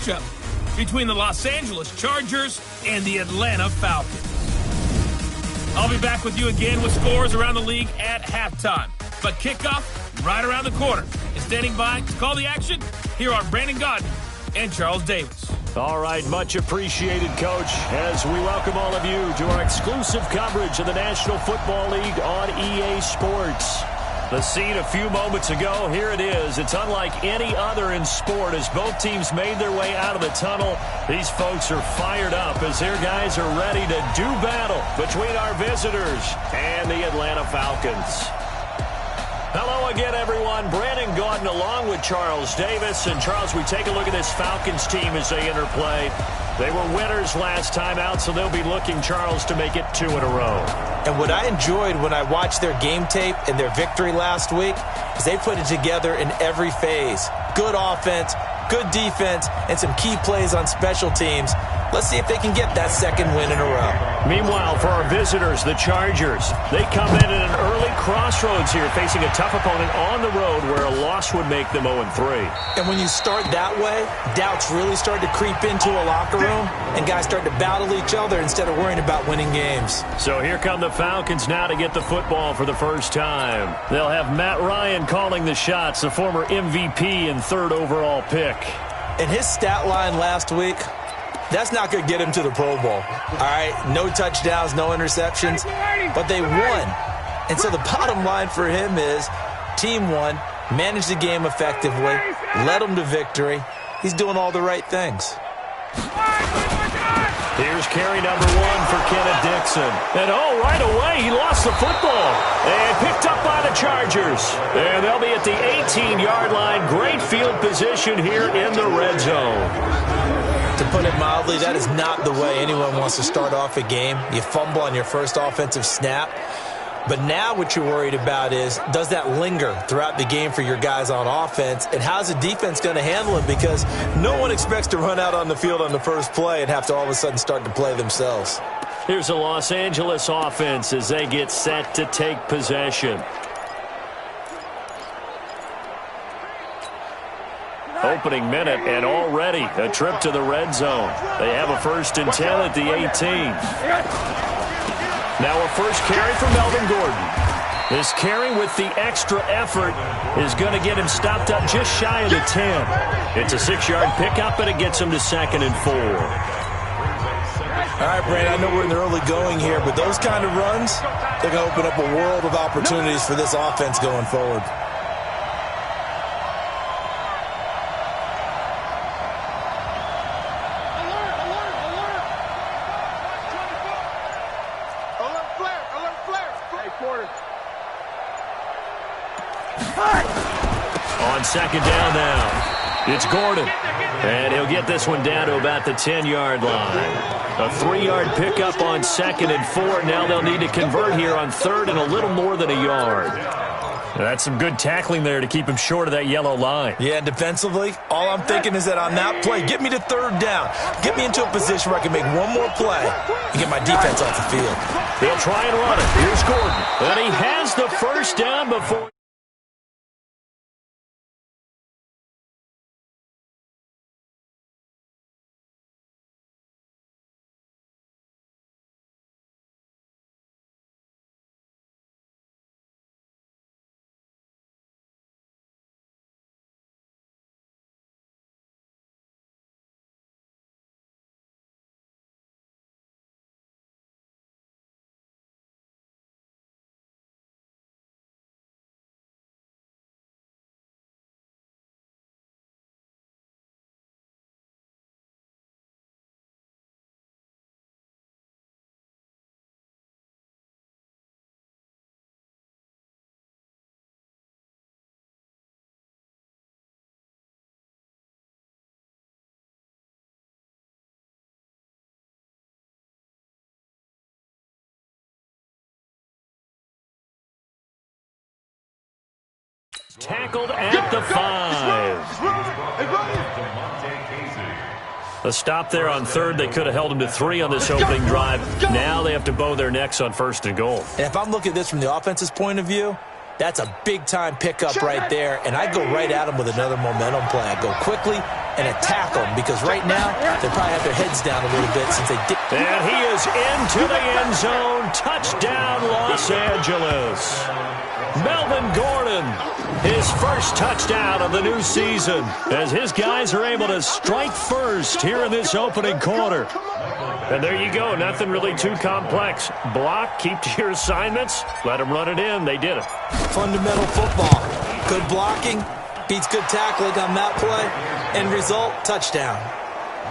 matchup between the Los Angeles Chargers and the Atlanta Falcons. I'll be back with you again with scores around the league at halftime. But kickoff right around the corner. And standing by to call the action, here are Brandon Gaudin and Charles Davis. All right, much appreciated, Coach, as we welcome all of you to our exclusive coverage of the National Football League on EA Sports. The scene a few moments ago, here it is. It's unlike any other in sport as both teams made their way out of the tunnel. These folks are fired up as their guys are ready to do battle between our visitors and the Atlanta Falcons. Hello again, everyone. Brandon Gaudin along with Charles Davis. And, Charles, we take a look at this Falcons team as they interplay. They were winners last time out, so they'll be looking, Charles, to make it 2 in a row. And what I enjoyed when I watched their game tape and their victory last week is they put it together in every phase. Good offense, good defense, and some key plays on special teams. Let's see if they can get that second win in a row. Meanwhile, for our visitors, the Chargers, they come in at an early crossroads here, facing a tough opponent on the road where a loss would make them 0-3. And when you start that way, doubts really start to creep into a locker room, and guys start to battle each other instead of worrying about winning games. So here come the Falcons now to get the football for the first time. They'll have Matt Ryan calling the shots, the former MVP and 3rd overall pick. And his stat line last week, that's not going to get him to the Pro Bowl. All right, no touchdowns, no interceptions, but they won. And so the bottom line for him is team won, managed the game effectively, led them to victory. He's doing all the right things. Here's carry number 1 for Kenneth Dixon. And, right away, he lost the football. And picked up by the Chargers. And they'll be at the 18-yard line. Great field position here in the red zone. To put it mildly, that is not the way anyone wants to start off a game. You fumble on your first offensive snap. But now what you're worried about is, does that linger throughout the game for your guys on offense? And how's the defense going to handle it? Because no one expects to run out on the field on the first play and have to all of a sudden start to play themselves. Here's a Los Angeles offense as they get set to take possession. Opening minute, and already a trip to the red zone. They have a 1st and 10 at the 18. Now a first carry for Melvin Gordon. This carry with the extra effort is going to get him stopped up just shy of the 10. It's a 6-yard pickup, and it gets him to 2nd and 4. All right, Brandon, I know we're in the early going here, but those kind of runs, they're going to open up a world of opportunities for this offense going forward. On 2nd down now, it's Gordon. And he'll get this one down to about the 10-yard line. A 3-yard pickup on 2nd and 4. Now they'll need to convert here on 3rd and a little more than a yard. That's some good tackling there to keep him short of that yellow line. Yeah, defensively, all I'm thinking is that on that play, get me to 3rd down. Get me into a position where I can make one more play and get my defense off the field. They'll try and run it. Here's Gordon. And he has the first down before. Tackled at the 5. A stop there on 3rd. They could have held him to 3 on this opening drive. Now they have to bow their necks on 1st and goal. And if I'm looking at this from the offense's point of view, that's a big-time pickup right there, and I go right at him with another momentum play. I go quickly, and attack them, because right now they probably have their heads down a little bit since they did. And he is into the end zone. Touchdown, Los Angeles. Melvin Gordon, his first touchdown of the new season, as his guys are able to strike first here in this opening quarter. And there you go. Nothing really too complex. Block, keep to your assignments, let them run it in. They did it. Fundamental football. Good blocking beats good tackling on that play. End result, touchdown.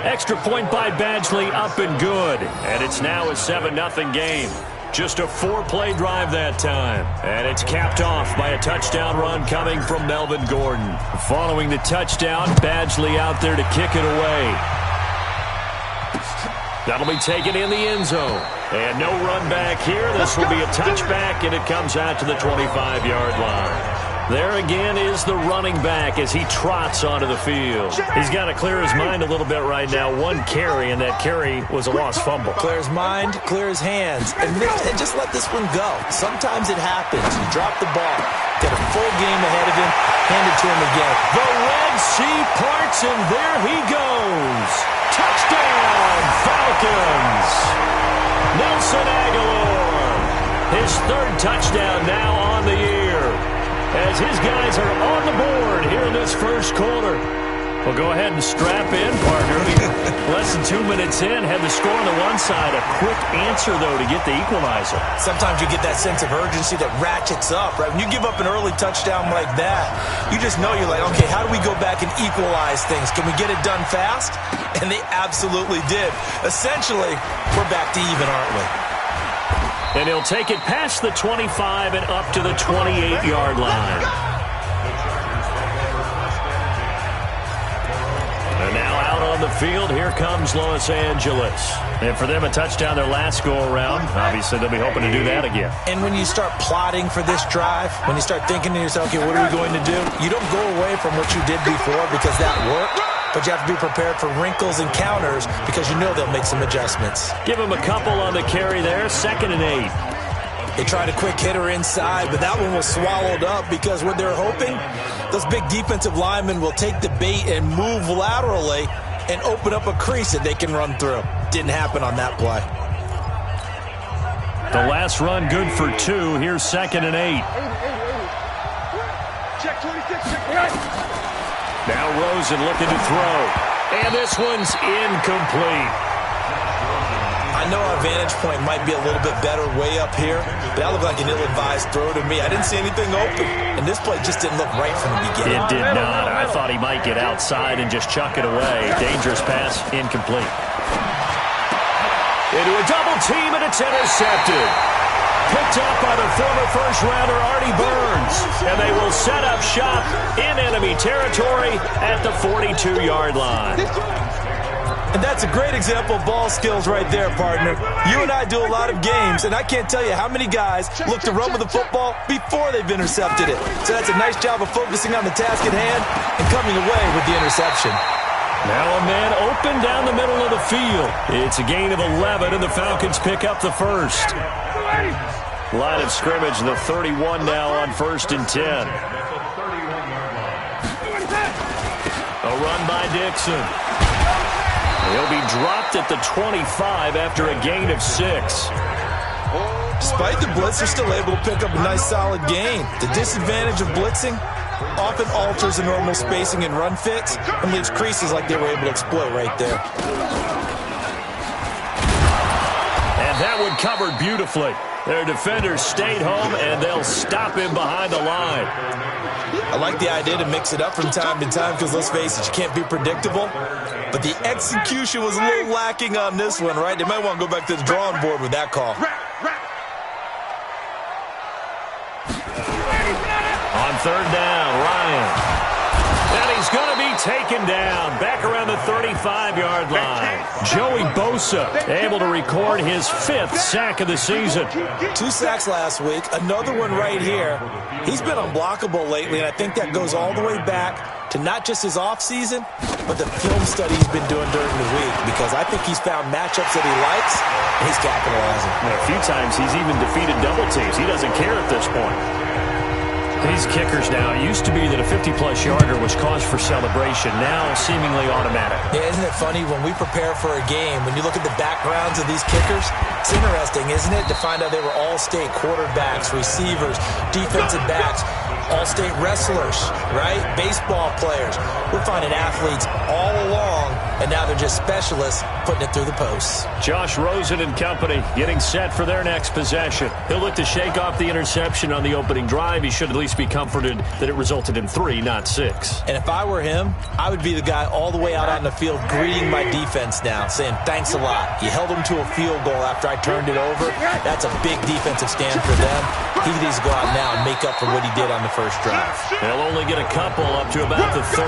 Extra point by Badgley, up and good. And it's now a 7-0 game. Just a 4-play drive that time. And it's capped off by a touchdown run coming from Melvin Gordon. Following the touchdown, Badgley out there to kick it away. That'll be taken in the end zone. And no run back here. This will be a touchback, and it comes out to the 25-yard line. There again is the running back as he trots onto the field. He's got to clear his mind a little bit right now. One carry, and that carry was a lost fumble. Clear his mind, clear his hands, and just let this one go. Sometimes it happens. You drop the ball, get a full game ahead of him, hand it to him again. The Red Sea parts, and there he goes. Touchdown, Falcons. Nelson Aguilar, his third touchdown now on the year, as his guys are on the board here in this first quarter. Well, go ahead and strap in, partner. Less than 2 minutes in, had the score on the one side. A quick answer, though, to get the equalizer. Sometimes you get that sense of urgency that ratchets up, right? When you give up an early touchdown like that, you just know you're like, okay, how do we go back and equalize things? Can we get it done fast? And they absolutely did. Essentially, we're back to even, aren't we? And he'll take it past the 25 and up to the 28-yard line. And now out on the field, here comes Los Angeles. And for them, a touchdown their last go-around. Obviously, they'll be hoping to do that again. And when you start plotting for this drive, when you start thinking to yourself, okay, what are we going to do? You don't go away from what you did before because that worked. But you have to be prepared for wrinkles and counters because you know they'll make some adjustments. Give him a couple on the carry there, 2nd and 8. They tried a quick hitter inside, but that one was swallowed up because what they're hoping, those big defensive linemen will take the bait and move laterally and open up a crease that they can run through. Didn't happen on that play. The last run good for 2. Here's 2nd and 8. Check 26, check. Now Rosen looking to throw. And this one's incomplete. I know our vantage point might be a little bit better way up here, but that looked like an ill-advised throw to me. I didn't see anything open, and this play just didn't look right from the beginning. It did not. I thought he might get outside and just chuck it away. Dangerous pass, incomplete. Into a double team, and it's intercepted. Picked up by the former first-rounder Artie Burns, and they will set up shop in enemy territory at the 42-yard line. And that's a great example of ball skills right there, partner. You and I do a lot of games, and I can't tell you how many guys look to run with the football before they've intercepted it. So that's a nice job of focusing on the task at hand and coming away with the interception. Now a man open down the middle of the field. It's a gain of 11, and the Falcons pick up the first. Line of scrimmage, the 31 now on 1st and 10. A run by Dixon. He'll be dropped at the 25 after a gain of 6. Despite the blitz, they're still able to pick up a nice solid gain. The disadvantage of blitzing often alters the normal spacing and run fits and leaves creases like they were able to exploit right there. And that one covered beautifully. Their defenders stayed home, and they'll stop him behind the line. I like the idea to mix it up from time to time because, let's face it, you can't be predictable. But the execution was a little lacking on this one, right? They might want to go back to the drawing board with that call. On 3rd down, Ryan. And he's going to be taken down back around the 35-yard line. Joey Bosa able to record his 5th sack of the season. 2 sacks last week, another one right here. He's been unblockable lately, and I think that goes all the way back to not just his offseason, but the film study he's been doing during the week, because I think he's found matchups that he likes, and he's capitalizing. And a few times he's even defeated double teams. He doesn't care at this point. These kickers now, it used to be that a 50-plus yarder was cause for celebration. Now, seemingly automatic. Yeah, isn't it funny when we prepare for a game, when you look at the backgrounds of these kickers, it's interesting, isn't it, to find out they were all-state quarterbacks, receivers, defensive backs, all-state wrestlers, right? Baseball players. We're finding athletes all along, and now they're just specialists putting it through the posts. Josh Rosen and company getting set for their next possession. He'll look to shake off the interception on the opening drive. He should at least be comforted that it resulted in 3, not 6. And if I were him, I would be the guy all the way out on the field greeting my defense now, saying, thanks a lot. You held them to a field goal after I turned it over. That's a big defensive stand for them. He needs to go out now and make up for what he did on the first drive. They'll only get a couple up to about the 30.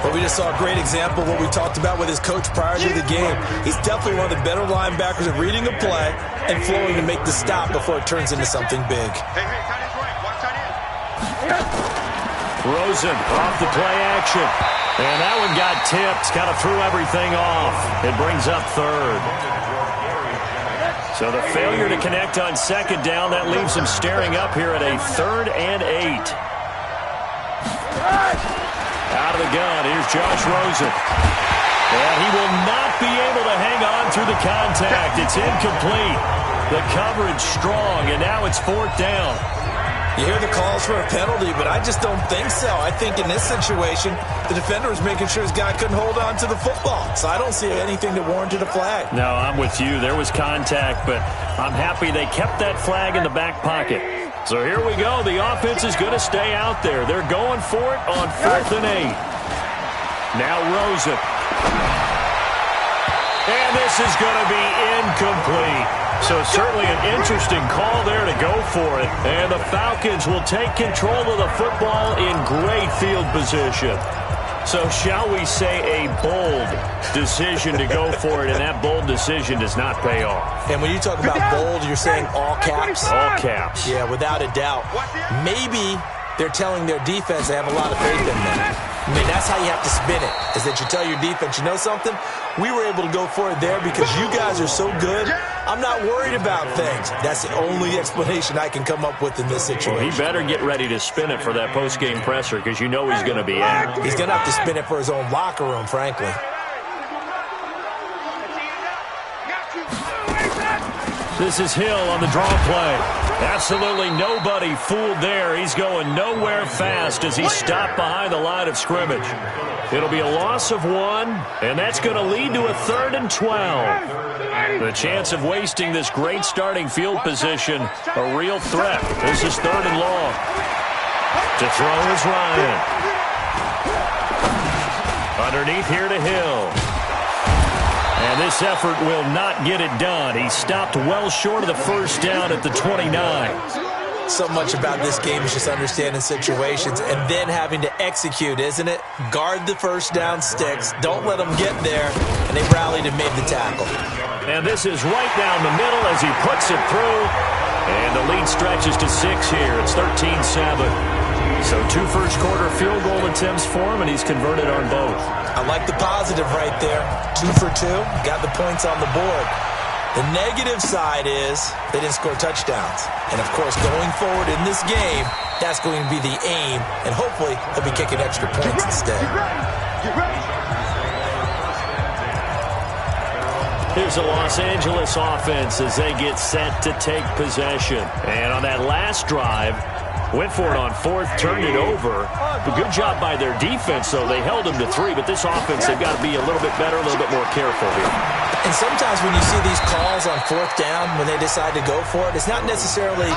Well, we just saw a great example of what we talked about with his coach prior to the game. He's definitely one of the better linebackers at reading a play and flowing to make the stop before it turns into something big. Rosen off the play action. And that one got tipped. Kind of threw everything off. It brings up 3rd. So the failure to connect on 2nd down, that leaves them staring up here at a 3rd and 8. Out of the gun, here's Josh Rosen. And he will not be able to hang on through the contact. It's incomplete. The coverage strong, and now it's 4th down. You hear the calls for a penalty, but I just don't think so. I think in this situation, the defender was making sure his guy couldn't hold on to the football. So I don't see anything that warranted a flag. No, I'm with you. There was contact, but I'm happy they kept that flag in the back pocket. So here we go. The offense is going to stay out there. They're going for it on 4th and 8. Now Rosen. And this is going to be incomplete. So certainly an interesting call there to go for it. And the Falcons will take control of the football in great field position. So shall we say a bold decision to go for it, and that bold decision does not pay off. And when you talk about bold, you're saying all caps? All caps. Yeah, without a doubt. Maybe they're telling their defense they have a lot of faith in them. I mean, that's how you have to spin it, is that you tell your defense, you know something? We were able to go for it there because you guys are so good. I'm not worried about things. That's the only explanation I can come up with in this situation. Well, he better get ready to spin it for that post-game presser because you know he's going to be out. He's going to have to spin it for his own locker room, frankly. This is Hill on the draw play. Absolutely nobody fooled there. He's going nowhere fast as he stopped behind the line of scrimmage. It'll be a loss of 1, and that's going to lead to a 3rd and 12. The chance of wasting this great starting field position, a real threat. This is 3rd and long. To throw is Ryan. Underneath here to Hill. And this effort will not get it done. He stopped well short of the first down at the 29. So much about this game is just understanding situations and then having to execute, isn't it? Guard the first down sticks. Don't let them get there. And they rallied and made the tackle. And this is right down the middle as he puts it through. And the lead stretches to 6 here. It's 13-7. So 2 first-quarter field goal attempts for him, and he's converted on both. I like the positive right there. 2 for 2. Got the points on the board. The negative side is they didn't score touchdowns. And, of course, going forward in this game, that's going to be the aim. And hopefully he'll be kicking extra points instead. Here's the Los Angeles offense as they get set to take possession. And on that last drive, went for it on 4th, turned it over. A good job by their defense, though. They held them to 3, but this offense, they've got to be a little bit better, a little bit more careful here. And sometimes when you see these calls on 4th down, when they decide to go for it, it's not necessarily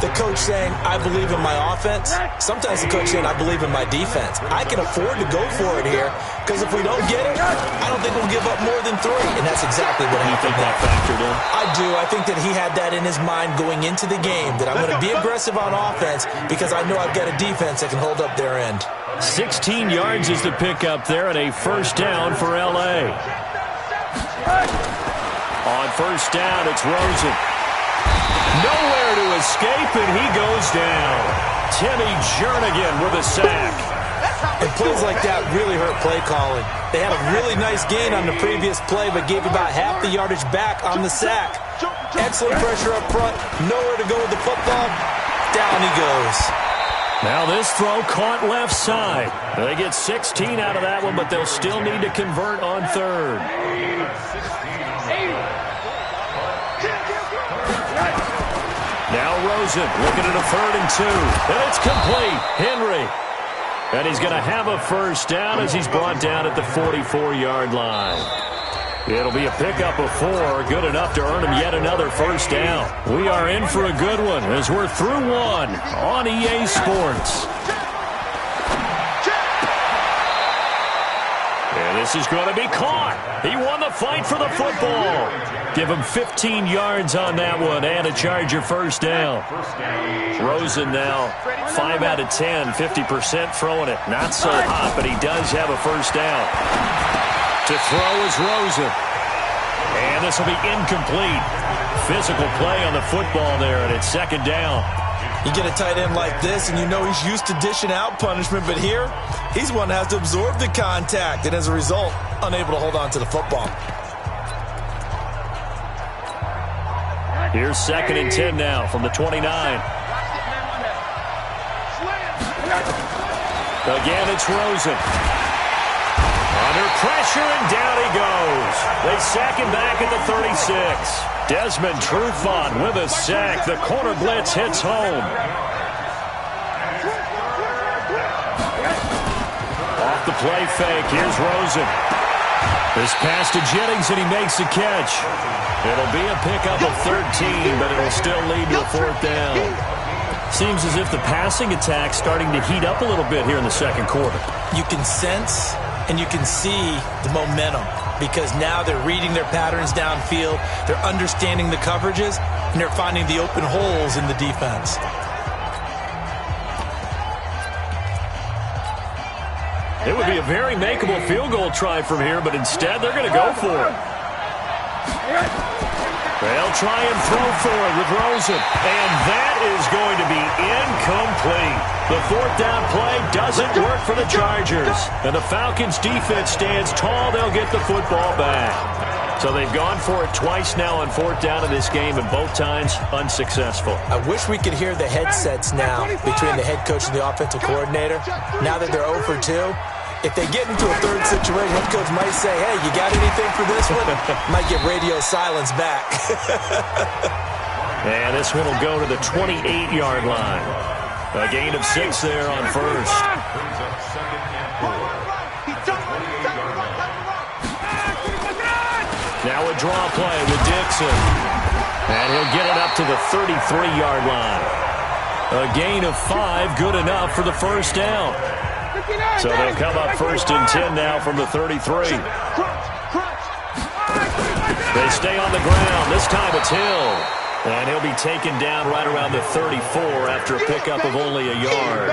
the coach saying, I believe in my offense. Sometimes the coach saying, I believe in my defense. I can afford to go for it here because if we don't get it, I don't think we'll give up more than 3. And that's exactly what happened. You think that factored in? I do. I think that he had that in his mind going into the game, that I'm going to be aggressive on offense because I know I've got a defense that can hold up their end. 16 yards is the pickup there and a first down for L.A. On first down, it's Rosen. Nowhere to escape, and he goes down. Timmy Jernigan with a sack. And plays like that really hurt play calling. They had a really nice gain on the previous play, but gave about half the yardage back on the sack. Excellent pressure up front. Nowhere to go with the football. Down he goes. Now this throw caught left side. They get 16 out of that one, but they'll still need to convert on third. Now Rosen looking at a 3rd and 2. And it's complete. Henry. And he's going to have a first down as he's brought down at the 44-yard line. It'll be a pickup of 4, good enough to earn him yet another first down. We are in for a good one as we're through one on EA Sports. And this is going to be caught. He won the fight for the football. Give him 15 yards on that one and a Charger first down. Rosen now 5 out of 10, 50% throwing it. Not so hot, but he does have a first down. To throw is Rosen. And this will be incomplete. Physical play on the football there, and it's 2nd down. You get a tight end like this, and you know he's used to dishing out punishment, but here, he's one that has to absorb the contact, and as a result, unable to hold on to the football. Here's 2nd and 10 now from the 29. Again, it's Rosen. Under pressure, and down he goes. They sack him back at the 36. Desmond Trufant with a sack. The corner blitz hits home. Off the play fake, here's Rosen. This pass to Jennings, and he makes the catch. It'll be a pickup of 13, but it'll still lead to a 4th down. Seems as if the passing attack's starting to heat up a little bit here in the 2nd quarter. You can sense and you can see the momentum because now they're reading their patterns downfield, they're understanding the coverages, and they're finding the open holes in the defense. It would be a very makeable field goal try from here, but instead they're going to go for it. They'll try and throw for it with Rosen, and that is going to be incomplete. The 4th down play doesn't work for the Chargers, and the Falcons' defense stands tall. They'll get the football back. So they've gone for it twice now on 4th down in this game, and both times unsuccessful. I wish we could hear the headsets now between the head coach and the offensive coordinator. Now that they're 0 for 2, if they get into a 3rd situation, head coach might say, hey, you got anything for this one? Might get radio silence back. And this one will go to the 28-yard line. A gain of 6 there on 1st. Now a draw play with Dixon. And he'll get it up to the 33-yard line. A gain of 5, good enough for the first down. So they'll come up 1st and 10 now from the 33. They stay on the ground. This time it's Hill. And he'll be taken down right around the 34 after a pickup of only a yard.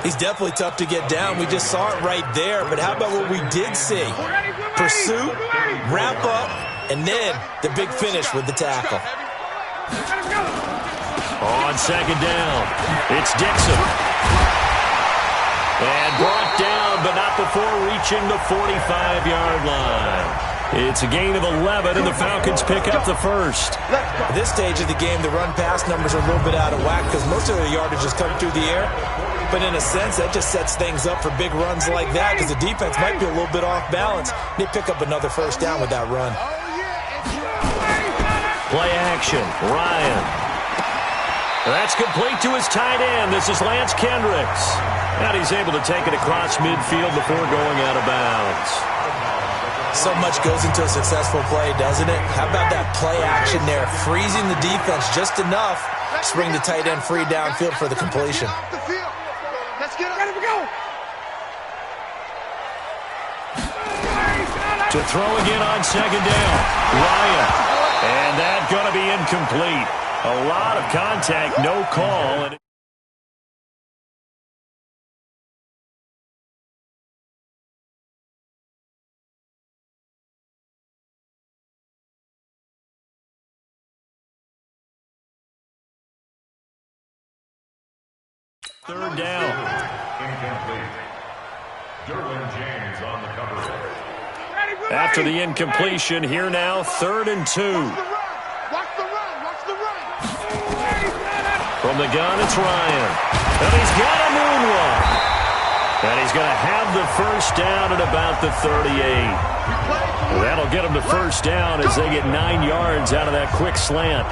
He's definitely tough to get down. We just saw it right there. But how about what we did see? Pursuit, wrap up, and then the big finish with the tackle. On 2nd down, it's Dixon. And brought down, but not before reaching the 45-yard line. It's a gain of 11, and the Falcons pick up the first. At this stage of the game, the run-pass numbers are a little bit out of whack because most of their yardage is coming through the air. But in a sense, that just sets things up for big runs like that because the defense might be a little bit off balance. They pick up another first down with that run. Play action, Ryan. That's complete to his tight end. This is Lance Kendricks. And he's able to take it across midfield before going out of bounds. So much goes into a successful play, doesn't it? How about that play action there? Freezing the defense just enough to bring the tight end free downfield for the completion. To throw again on 2nd down. Ryan. And that's going to be incomplete. A lot of contact, no call. And third down. After the incompletion, here now, 3rd and 2. From the gun, it's Ryan. And he's got a moonwalk. And he's going to have the first down at about the 38. That'll get him to first down as they get 9 yards out of that quick slant.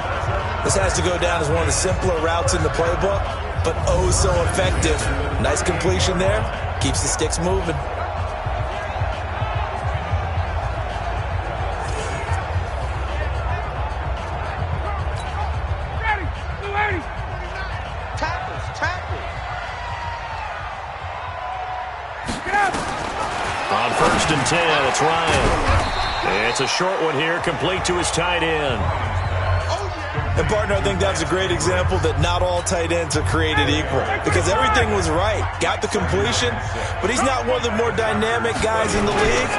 This has to go down as one of the simpler routes in the playbook, but oh so effective. Nice completion there. Keeps the sticks moving. On 1st and 10, it's Ryan. It's a short one here, complete to his tight end. And, partner, I think that's a great example that not all tight ends are created equal, because everything was right. Got the completion, but he's not one of the more dynamic guys in the league.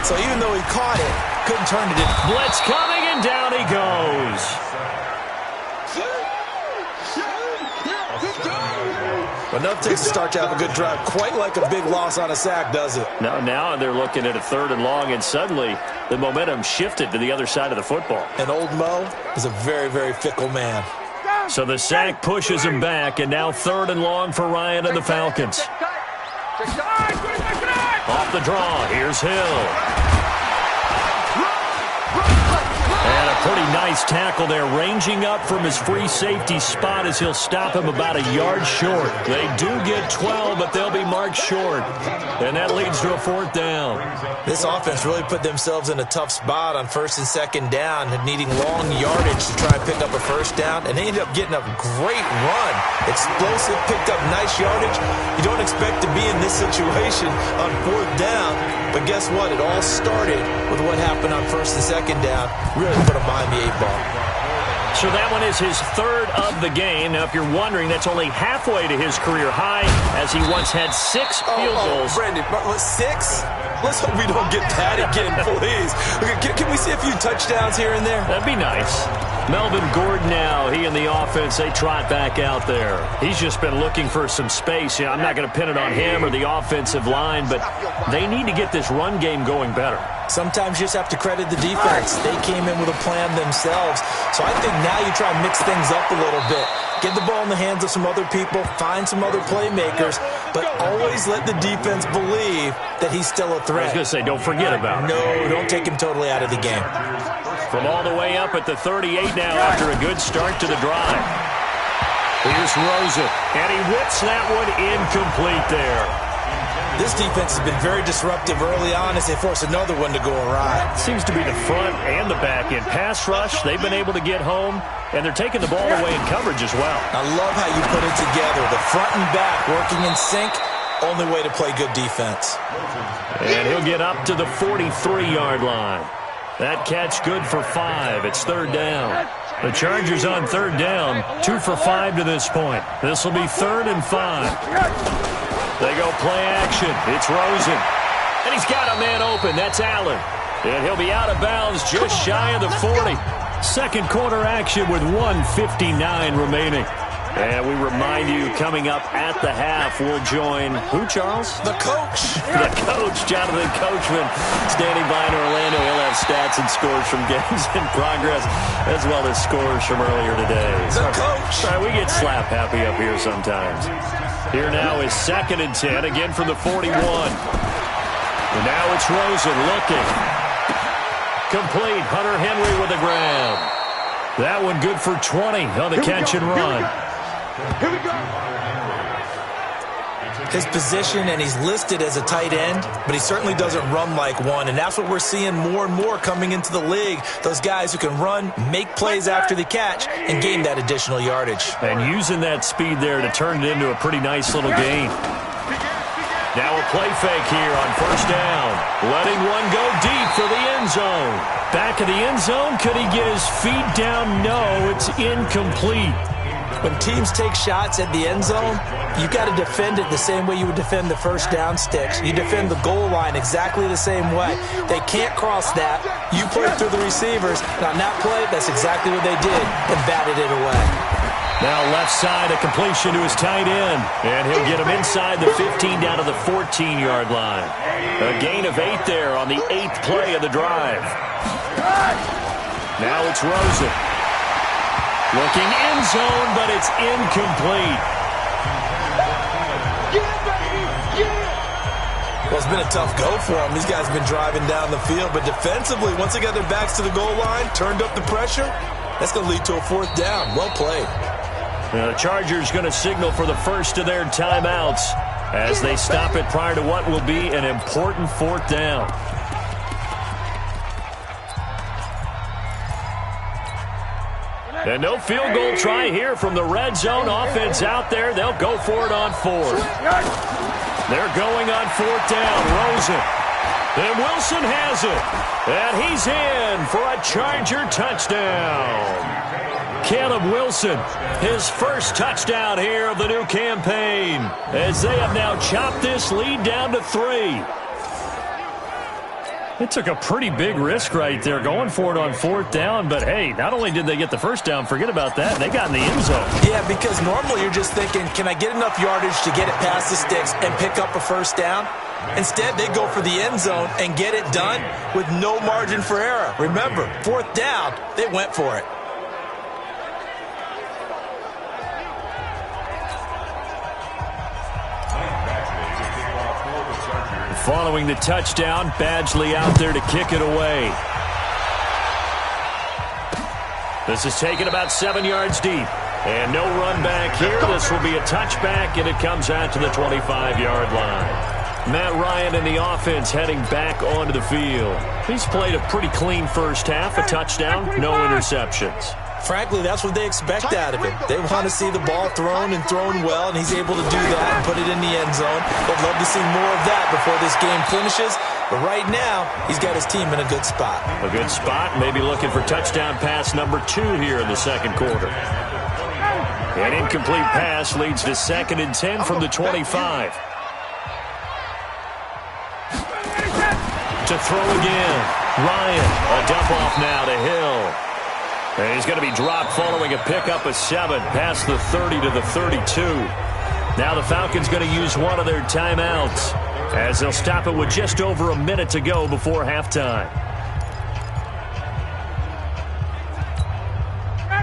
So even though he caught it, couldn't turn it in. Blitz coming, and down he goes. Enough takes to start to have a good drive. Quite like a big loss on a sack, does it? Now they're looking at a 3rd and long, and suddenly the momentum shifted to the other side of the football. And old Mo is a very, very fickle man. So the sack pushes him back, and now 3rd and long for Ryan and the Falcons. Off the draw, here's Hill. And a pretty nice tackle there, ranging up from his free safety spot as he'll stop him about a yard short. They do get 12, but they'll be marked short. And that leads to a 4th down. This offense really put themselves in a tough spot on 1st and 2nd down, needing long yardage to try and pick up a 1st down, and they ended up getting a great run. Explosive, picked up nice yardage. You don't expect to be in this situation on 4th down, but guess what? It all started with what happened on 1st and 2nd down. Really put him behind the 8 ball. So that one is his 3rd of the game. Now, if you're wondering, that's only halfway to his career high, as he once had 6 field goals. Brandon, 6? Let's hope we don't get that again, please. Can we see a few touchdowns here and there? That'd be nice. Melvin Gordon now, he and the offense, they trot back out there. He's just been looking for some space. I'm not going to pin it on him or the offensive line, but they need to get this run game going better. Sometimes you just have to credit the defense. They came in with a plan themselves. So I think now you try and mix things up a little bit. Get the ball in the hands of some other people, find some other playmakers, but always let the defense believe that he's still a threat. I was going to say, don't forget about it. No, don't take him totally out of the game. From all the way up at the 38 now after a good start to the drive. Here's Rosa, and he whips that one incomplete there. This defense has been very disruptive early on as they force another one to go awry. Seems to be the front and the back end. Pass rush, they've been able to get home, and they're taking the ball away in coverage as well. I love how you put it together. The front and back working in sync, only way to play good defense. And he'll get up to the 43-yard line. That catch good for 5. It's 3rd down. The Chargers on 3rd down, 2 for 5 to this point. This will be 3rd and 5. They go play action. It's Rosen. And he's got a man open. That's Allen. And he'll be out of bounds just shy of the 40. Second quarter action with 1:59 remaining. And we remind you, coming up at the half, we'll join who, Charles? The coach. The coach, Jonathan Coachman, standing by in Orlando. He'll have stats and scores from games in progress, as well as scores from earlier today. The coach. Sorry, we get slap happy up here sometimes. Here now is 2nd and 10, again from the 41. And now it's Rosen looking. Complete. Hunter Henry with the grab. That one good for 20 on the catch and run. Here we go. His position, and he's listed as a tight end, but he certainly doesn't run like one, and that's what we're seeing more and more coming into the league. Those guys who can run, make plays after the catch, and gain that additional yardage. And using that speed there to turn it into a pretty nice little gain. Now a play fake here on 1st down. Letting one go deep for the end zone. Back of the end zone, could he get his feet down? No, it's incomplete. When teams take shots at the end zone, you got to defend it the same way you would defend the 1st down sticks. You defend the goal line exactly the same way. They can't cross that. You play through the receivers. And on that play, that's exactly what they did, and batted it away. Now left side, a completion to his tight end. And he'll get him inside the 15 down to the 14-yard line. A gain of 8 there on the 8th play of the drive. Now it's Rosen. Looking end zone, but it's incomplete. Well, it's been a tough go for them. These guys have been driving down the field, but defensively, once they got their backs to the goal line, turned up the pressure, that's going to lead to a fourth down. Well played. The Chargers going to signal for the first of their timeouts as they stop it prior to what will be an important fourth down. And no field goal try here from the red zone. Offense out there. They'll go for it on fourth. They're going on fourth down. Rosen. And Wilson has it. And he's in for a Charger touchdown. Caleb Wilson, his first touchdown here of the new campaign, as they have now chopped this lead down to 3. It took a pretty big risk right there going for it on fourth down, but hey, not only did they get the first down, forget about that, they got in the end zone. Yeah, because normally you're just thinking, can I get enough yardage to get it past the sticks and pick up a first down? Instead, they go for the end zone and get it done with no margin for error. Remember, fourth down, they went for it. Following the touchdown, Badgley out there to kick it away. This is taken about 7 yards deep. And no run back here. This will be a touchback, and it comes out to the 25-yard line. Matt Ryan and the offense heading back onto the field. He's played a pretty clean first half, a touchdown, no interceptions. Frankly, that's what they expect out of him. They want to see the ball thrown and thrown well, and he's able to do that and put it in the end zone. They'd love to see more of that before this game finishes. But right now, he's got his team in a good spot. A good spot, maybe looking for touchdown pass number 2 here in the second quarter. An incomplete pass leads to 2nd and 10 from the 25. To throw again. Ryan, a dump off now to Hill. And he's going to be dropped following a pickup of 7 past the 30 to the 32. Now the Falcons going to use one of their timeouts as they'll stop it with just over a minute to go before halftime.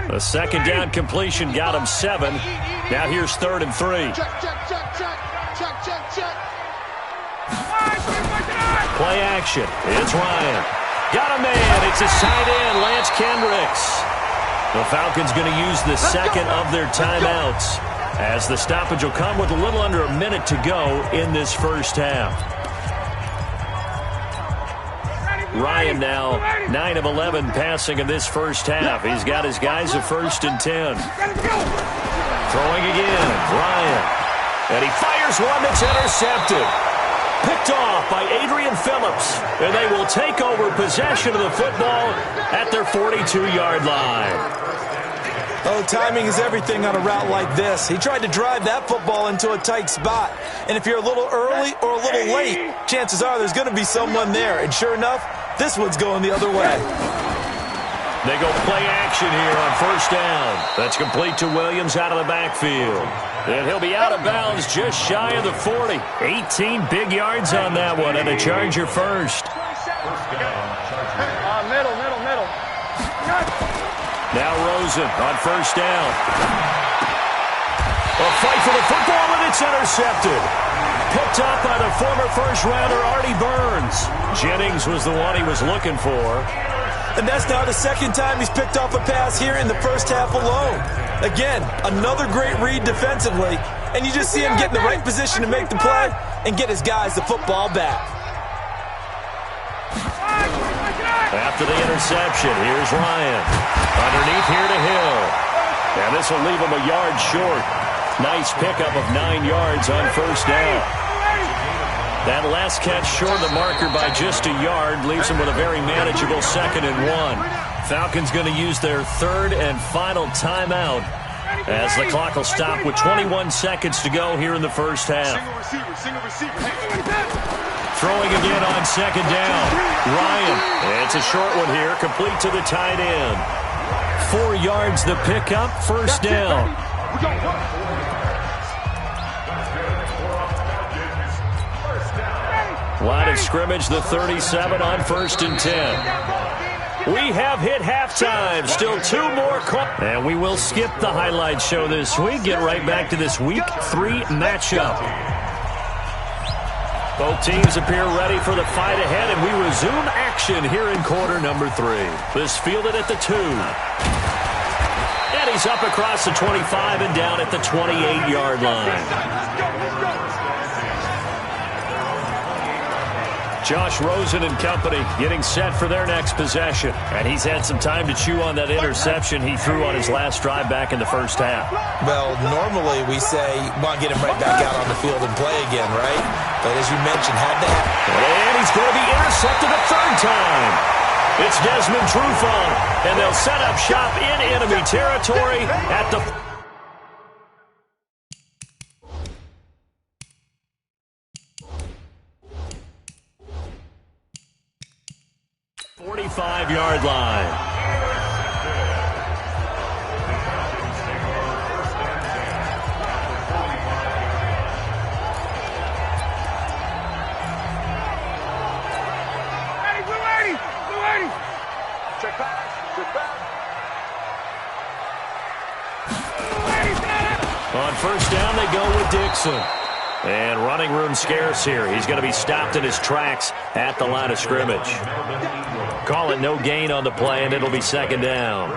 The second down completion got him 7. Now here's 3rd and 3. Play action. It's Ryan. Got a man. It's a side end. Lance Kendricks. The Falcons going to use the second of their timeouts as the stoppage will come with a little under a minute to go in this first half. Ryan now 9 of 11 passing in this first half. He's got his guys at 1st and 10. Throwing again. Ryan. And he fires one that's intercepted. Picked off by Adrian Phillips, and they will take over possession of the football at their 42-yard line. Oh, timing is everything on a route like this. He tried to drive that football into a tight spot, and if you're a little early or a little late, chances are there's going to be someone there, and sure enough, this one's going the other way. They go play action here on 1st down. That's complete to Williams out of the backfield. And he'll be out of bounds just shy of the 40. 18 big yards on that one, and a Charger first. Middle. Now Rosen on 1st down. A fight for the football, and it's intercepted. Picked up by the former first-rounder Artie Burns. Jennings was the one he was looking for. And that's now the second time he's picked off a pass here in the first half alone. Again, another great read defensively, and you just see him get in the right position to make the play and get his guys the football back. After the interception, here's Ryan. Underneath here to Hill. And this will leave him a yard short. Nice pickup of 9 yards on 1st down. That last catch short of the marker by just a yard leaves him with a very manageable 2nd and 1. Falcons going to use their 3rd and final timeout as the clock will stop with 21 seconds to go here in the first half. Throwing again on 2nd down. Ryan. It's a short one here, complete to the tight end. 4 yards the pickup, 1st down. Line of scrimmage, the 37 on 1st and 10. We have hit halftime. Still 2 more calls. And we will skip the highlight show this week. Get right back to this Week 3 matchup. Both teams appear ready for the fight ahead, and we resume action here in quarter number 3. This fielded at the 2. And he's up across the 25 and down at the 28-yard line. Josh Rosen and company getting set for their next possession. And he's had some time to chew on that interception he threw on his last drive back in the first half. Well, normally we say, want to get him right back out on the field and play again, right? But as you mentioned, had to have... And he's going to be intercepted a 3rd time. It's Desmond Trufant, and they'll set up shop in enemy territory at the... 45-yard line. Check back. On first down, they go with Dixon. And running room scarce here. He's going to be stopped in his tracks at the line of scrimmage. Call it no gain on the play, and it'll be 2nd down.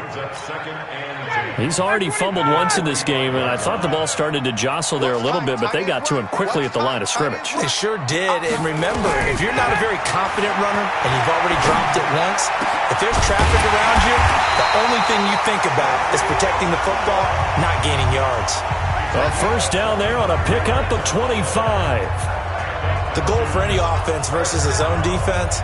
He's already fumbled once in this game, and I thought the ball started to jostle there a little bit, but they got to him quickly at the line of scrimmage. They sure did. And remember, if you're not a very confident runner and you've already dropped it once, if there's traffic around you, the only thing you think about is protecting the football, not gaining yards. A first down there on a pickup of 25. The goal for any offense versus a zone defense,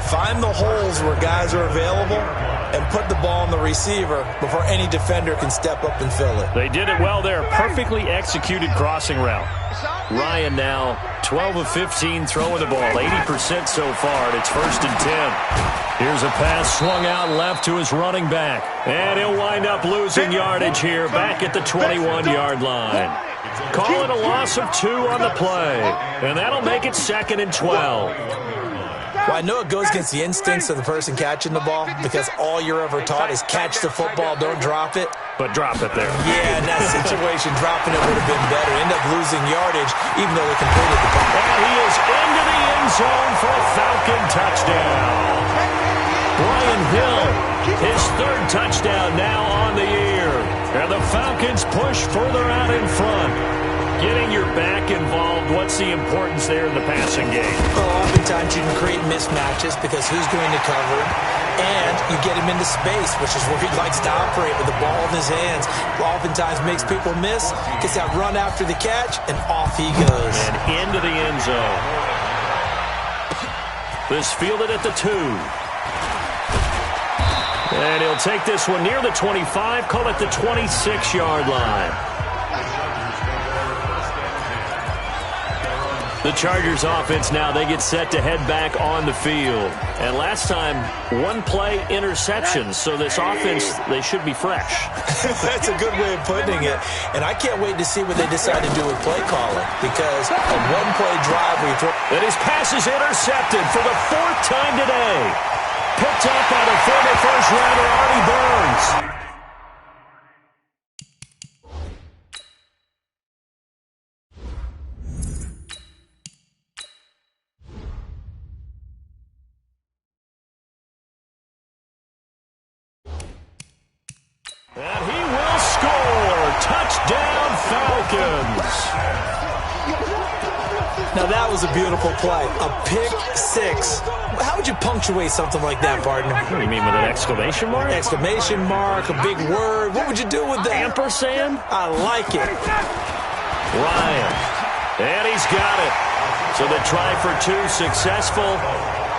find the holes where guys are available and put the ball on the receiver before any defender can step up and fill it. They did it well there. Perfectly executed crossing route. Ryan now 12 of 15 throwing the ball. 80% so far, and it's 1st and 10. Here's a pass swung out left to his running back. And he'll wind up losing yardage here back at the 21-yard line. Call it a loss of 2 on the play. And that'll make it 2nd and 12. Well, I know it goes against the instincts of the person catching the ball because all you're ever taught is catch the football, don't drop it. But drop it there. Yeah, in that situation, dropping it would have been better. End up losing yardage, even though they completed the pass. And he is into the end zone for a Falcon touchdown. Brian Hill, his 3rd touchdown now on the year. And the Falcons push further out in front. Getting your back involved, what's the importance there in the passing game? Well, oftentimes you can create mismatches because who's going to cover him, and you get him into space, which is where he likes to operate with the ball in his hands. Oftentimes makes people miss, gets that run after the catch, and off he goes. And into the end zone. This fielded at the 2. And he'll take this one near the 25, call it the 26-yard line. The Chargers offense now, they get set to head back on the field. And last time, 1-play interceptions. So this offense, they should be fresh. That's a good way of putting it. And I can't wait to see what they decide to do with play calling. Because a 1-play drive where you throw... And his pass is intercepted for the 4th time today. Picked up by the former first-rounder Artie Burns. And he will score. Touchdown, Falcons. Now that was a beautiful play. A pick 6. How would you punctuate something like that, partner? What do you mean, with an exclamation mark? Exclamation mark, a big word. What would you do with that? Ampersand? I like it. Ryan. And he's got it. So the try for 2 successful.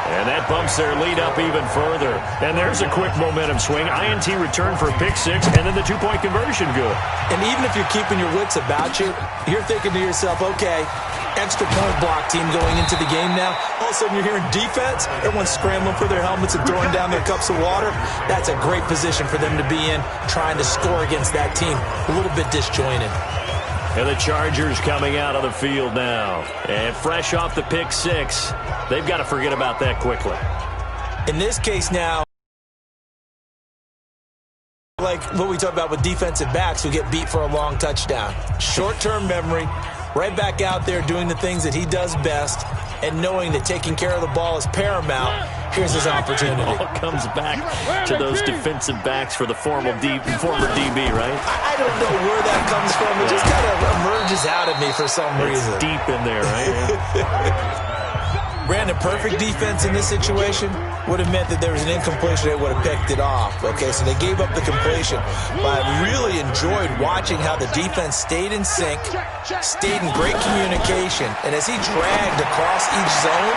And that bumps their lead up even further. And there's a quick momentum swing. INT return for a pick 6, and then the 2-point conversion good. And even if you're keeping your wits about you, you're thinking to yourself, okay, extra point block team going into the game now. All of a sudden you're hearing defense. Everyone's scrambling for their helmets and throwing down their cups of water. That's a great position for them to be in, trying to score against that team. A little bit disjointed. And the Chargers coming out on the field now. And fresh off the pick 6, they've got to forget about that quickly. In this case now, like what we talk about with defensive backs who get beat for a long touchdown. Short-term memory, right back out there doing the things that he does best, and knowing that taking care of the ball is paramount. Here's his opportunity. It all comes back to those defensive backs for the former DB, right? I don't know where that comes from. It just kind of emerges out of me for some reason. It's deep in there, right? Brandon, perfect defense in this situation would have meant that there was an incompletion that would have picked it off. Okay, so they gave up the completion. But I really enjoyed watching how the defense stayed in sync, stayed in great communication, and as he dragged across each zone,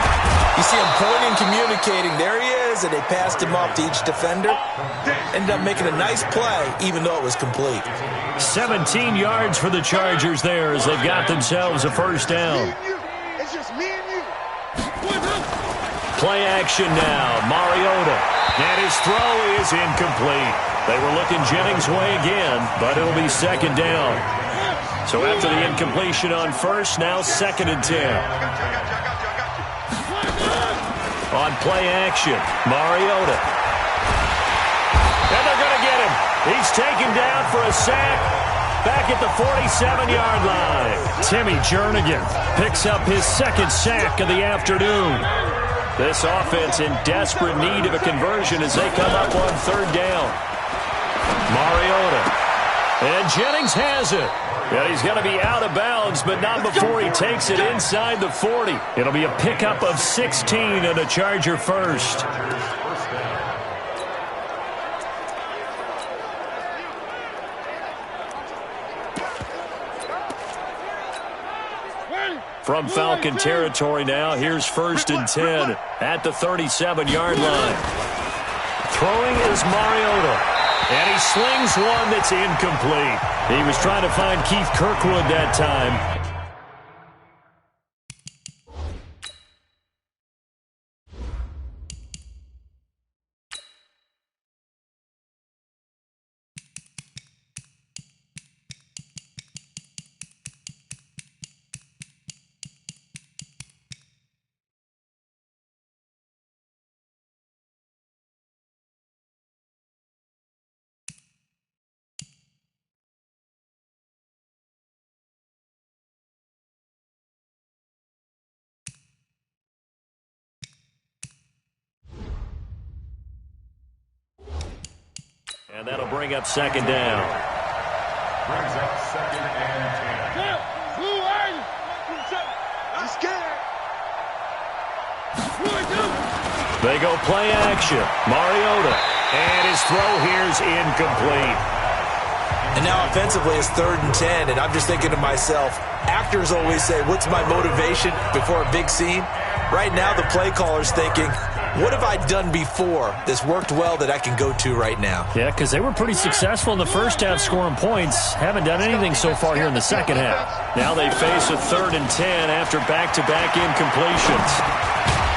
you see him pointing, communicating. There he is, and they passed him off to each defender. Ended up making a nice play, even though it was complete. 17 yards for the Chargers there as they've got themselves a first down. It's just me and you. Play action now. Mariota. And his throw is incomplete. They were looking Jennings' way again, but it'll be second down. So after the incompletion on first, now 2nd and 10. On play action, Mariota. And they're going to get him. He's taken down for a sack back at the 47-yard line. Timmy Jernigan picks up his 2nd sack of the afternoon. This offense in desperate need of a conversion as they come up on 3rd down. Mariota. And Jennings has it. And he's going to be out of bounds, but not before he takes it inside the 40. It'll be a pickup of 16 and a Charger first. From Falcon territory now, here's 1st and 10 at the 37-yard line. Throwing is Mariota, and he slings one that's incomplete. He was trying to find Keith Kirkwood that time. And that'll bring up 2nd down. Brings up 2nd and 10. I'm scared. They go play action. Mariota. And his throw here's incomplete. And now offensively it's 3rd and 10, and I'm just thinking to myself, actors always say, what's my motivation before a big scene? Right now the play caller's thinking, what have I done before that's worked well that I can go to right now? Yeah, because they were pretty successful in the first half scoring points. Haven't done anything so far here in the second half. Now they face a 3rd and 10 after back-to-back incompletions.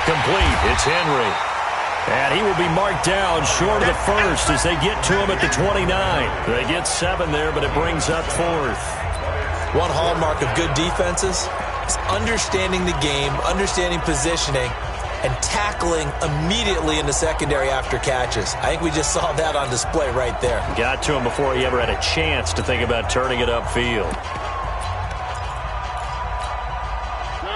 Complete. It's Henry. And he will be marked down short of the first as they get to him at the 29. They get 7 there, but it brings up 4th. One hallmark of good defenses is understanding the game, understanding positioning, and tackling immediately in the secondary after catches. I think we just saw that on display right there. Got to him before he ever had a chance to think about turning it upfield.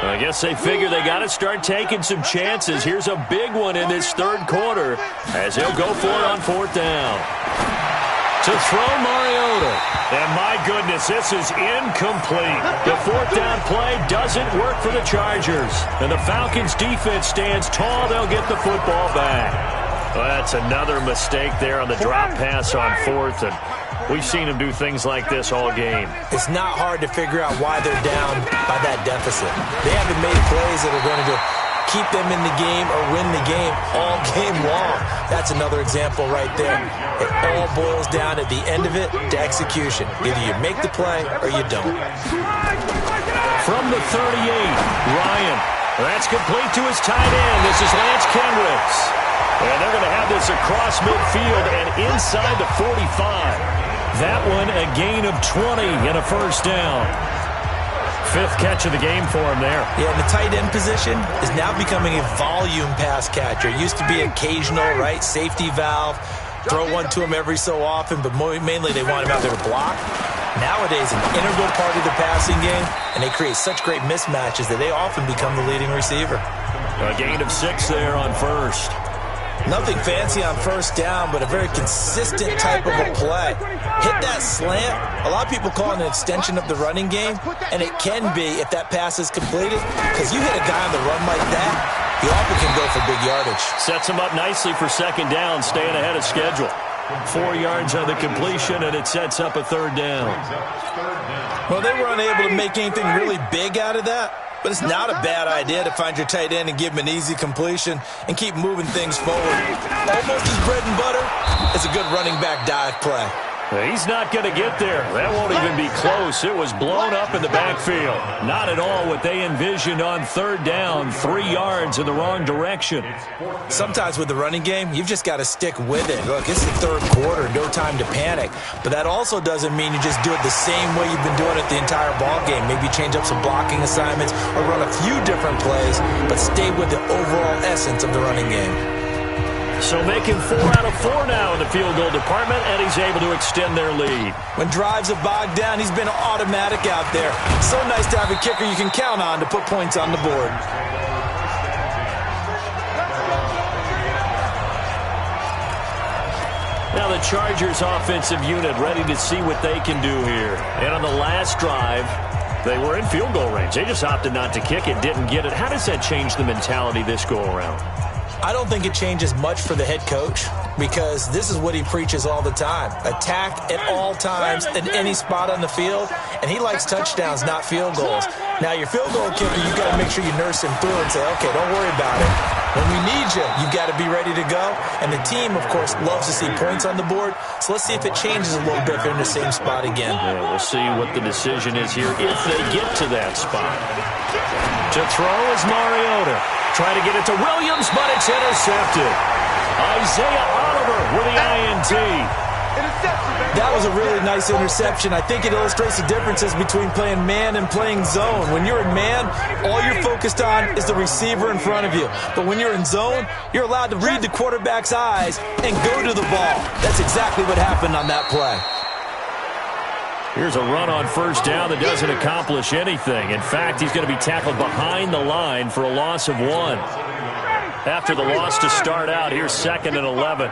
I guess they figure they got to start taking some chances. Here's a big one in this 3rd quarter as he'll go for it on 4th down. To throw Mariota. And my goodness, this is incomplete. The 4th down play doesn't work for the Chargers. And the Falcons defense stands tall. They'll get the football back. Well, that's another mistake there on the drop pass on 4th. And we've seen them do things like this all game. It's not hard to figure out why they're down by that deficit. They haven't made plays that are going to keep them in the game or win the game all game long. That's another example right there. It all boils down at the end of it to execution. Either you make the play or you don't. From the 38, Ryan. That's complete to his tight end. This is Lance Kendricks. And they're going to have this across midfield and inside the 45. That one a gain of 20 and a first down. 5th catch of the game for him there. Yeah, the tight end position is now becoming a volume pass catcher. It used to be occasional, right? Safety valve. throw one to him every so often, but mainly they want him out there to block. Nowadays, an integral part of the passing game, and they create such great mismatches that they often become the leading receiver. A gain of 6 there on first. Nothing fancy on first down, but a very consistent type of a play. Hit that slant. A lot of people call it an extension of the running game, and it can be if that pass is completed, because you hit a guy on the run like that, he often can go for big yardage. Sets him up nicely for second down, staying ahead of schedule. 4 yards on the completion, and it sets up a third down. Well, they were unable to make anything really big out of that. But it's not a bad idea to find your tight end and give him an easy completion and keep moving things forward. Almost his bread and butter is a good running back dive play. He's not going to get there. That won't even be close. It was blown up in the backfield. Not at all what they envisioned on third down. 3 yards in the wrong direction. Sometimes with the running game, you've just got to stick with it. Look, it's the third quarter, no time to panic. But that also doesn't mean you just do it the same way you've been doing it the entire ball game. Maybe change up some blocking assignments or run a few different plays, but stay with the overall essence of the running game. So making 4 out of 4 now in the field goal department, and he's able to extend their lead. When drives are bogged down, he's been automatic out there. So nice to have a kicker you can count on to put points on the board. Now the Chargers offensive unit ready to see what they can do here. And on the last drive, they were in field goal range. They just opted not to kick it, didn't get it. How does that change the mentality this go around? I don't think it changes much for the head coach because this is what he preaches all the time. Attack at all times in any spot on the field, and he likes touchdowns, not field goals. Now, your field goal kicker, you've got to make sure you nurse him through and say, okay, don't worry about it. When we need you, you've got to be ready to go. And the team, of course, loves to see points on the board. So let's see if it changes a little bit if they're in the same spot again. Yeah, we'll see what the decision is here if they get to that spot. To throw is Mariota. Trying to get it to Williams, but it's intercepted. Isaiah Oliver with the INT. That was a really nice interception. I think it illustrates the differences between playing man and playing zone. When you're in man, all you're focused on is the receiver in front of you. But when you're in zone, you're allowed to read the quarterback's eyes and go to the ball. That's exactly what happened on that play. Here's a run on first down that doesn't accomplish anything. In fact, he's going to be tackled behind the line for a loss of 1. After the loss to start out, here's 2nd and 11.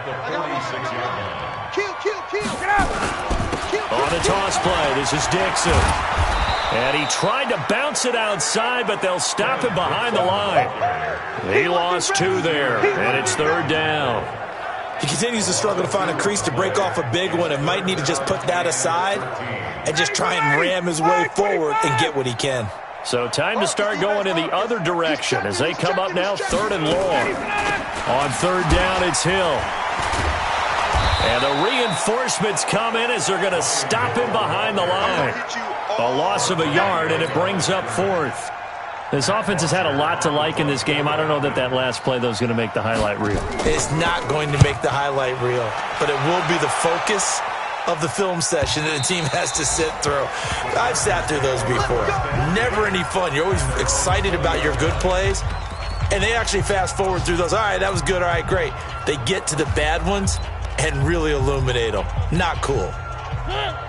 On the toss play, this is Dixon. And he tried to bounce it outside, but they'll stop him behind the line. He lost 2 there, and it's 3rd down. He continues to struggle to find a crease to break off a big one and might need to just put that aside and just try and ram his way forward and get what he can. So time to start going in the other direction as they come up now 3rd and long. On 3rd down, it's Hill. And the reinforcements come in as they're going to stop him behind the line. A loss of a yard, and it brings up 4th. This offense has had a lot to like in this game. I don't know that last play, though, is going to make the highlight reel. It's not going to make the highlight reel, but it will be the focus of the film session that the team has to sit through. I've sat through those before. Never any fun. You're always excited about your good plays, and they actually fast forward through those. All right, that was good. All right, great. They get to the bad ones and really illuminate them. Not cool.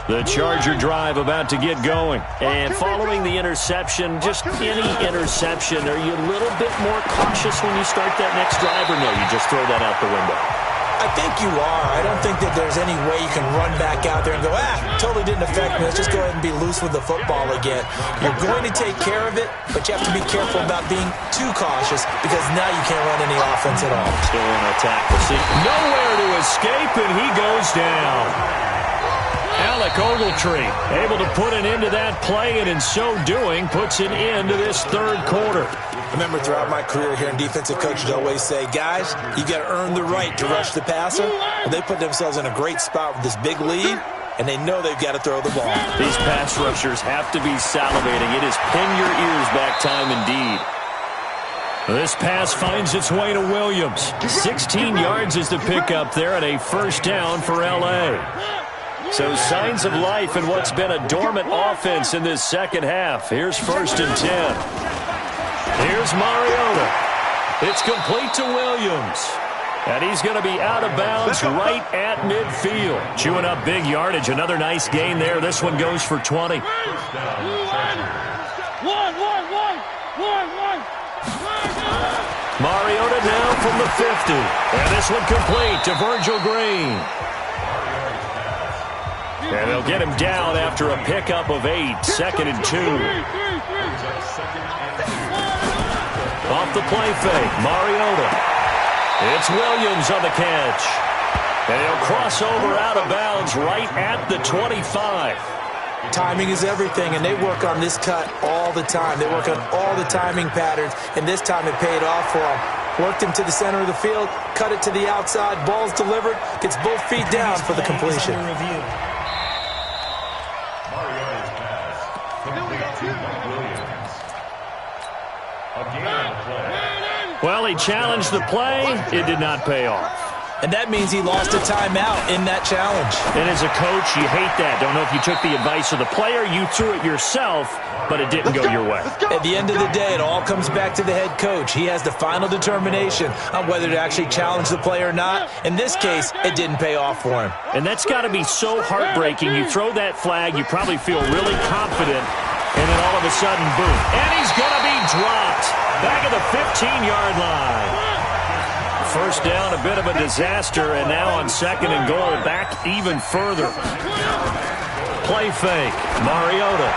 The Charger drive about to get going. And following the interception, just any interception, are you a little bit more cautious when you start that next drive, or no, you just throw that out the window? I think you are. I don't think that there's any way you can run back out there and go, totally didn't affect me. Let's just go ahead and be loose with the football again. You're going to take care of it, but you have to be careful about being too cautious because now you can't run any offense at all. Still in attack. We'll see. Nowhere to escape, and he goes down. Alec Ogletree able to put an end to that play, and in so doing puts an end to this 3rd quarter. Remember, throughout my career here, defensive coaches always say, guys, you got to earn the right to rush the passer. Well, they put themselves in a great spot with this big lead, and they know they've got to throw the ball. These pass rushers have to be salivating. It is pin your ears back time indeed. This pass finds its way to Williams. 16 yards is the pickup there at a 1st down for L.A. So signs of life in what's been a dormant offense in this 2nd half. Here's 1st and 10. Here's Mariota. It's complete to Williams. And he's going to be out of bounds right at midfield. Chewing up big yardage. Another nice gain there. This one goes for 20. Mariota now from the 50. And this one complete to Virgil Green. And they'll get him down after a pickup of 8. 2nd and 2. Off the play fake. Mariota. It's Williams on the catch. And he'll cross over out of bounds right at the 25. Timing is everything, and they work on this cut all the time. They work on all the timing patterns, and this time it paid off for them. Worked him to the center of the field, cut it to the outside, ball's delivered, gets both feet down for the completion. Mariota's pass. Complete to Williams. Again on the play. Well, he challenged the play. It did not pay off. And that means he lost a timeout in that challenge. And as a coach, you hate that. Don't know if you took the advice of the player. You threw it yourself, but it didn't go your way. At the end of the day, it all comes back to the head coach. He has the final determination on whether to actually challenge the play or not. In this case, it didn't pay off for him. And that's got to be so heartbreaking. You throw that flag, you probably feel really confident, and then all of a sudden, boom. And he's going to be dropped back at the 15-yard line. First down, a bit of a disaster, and now on 2nd and goal, back even further. Play fake, Mariota.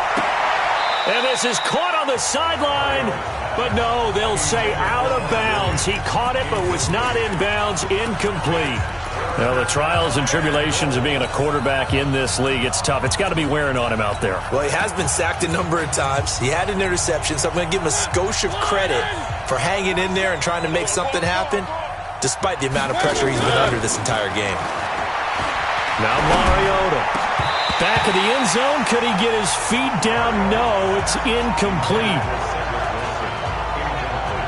And this is caught on the sideline, but no, they'll say out of bounds. He caught it, but was not in bounds, incomplete. Well, the trials and tribulations of being a quarterback in this league, it's tough. It's got to be wearing on him out there. Well, he has been sacked a number of times. He had an interception, so I'm going to give him a skosh of credit for hanging in there and trying to make something happen, despite the amount of pressure he's been under this entire game. Now Mariota. Back of the end zone. Could he get his feet down? No, it's incomplete.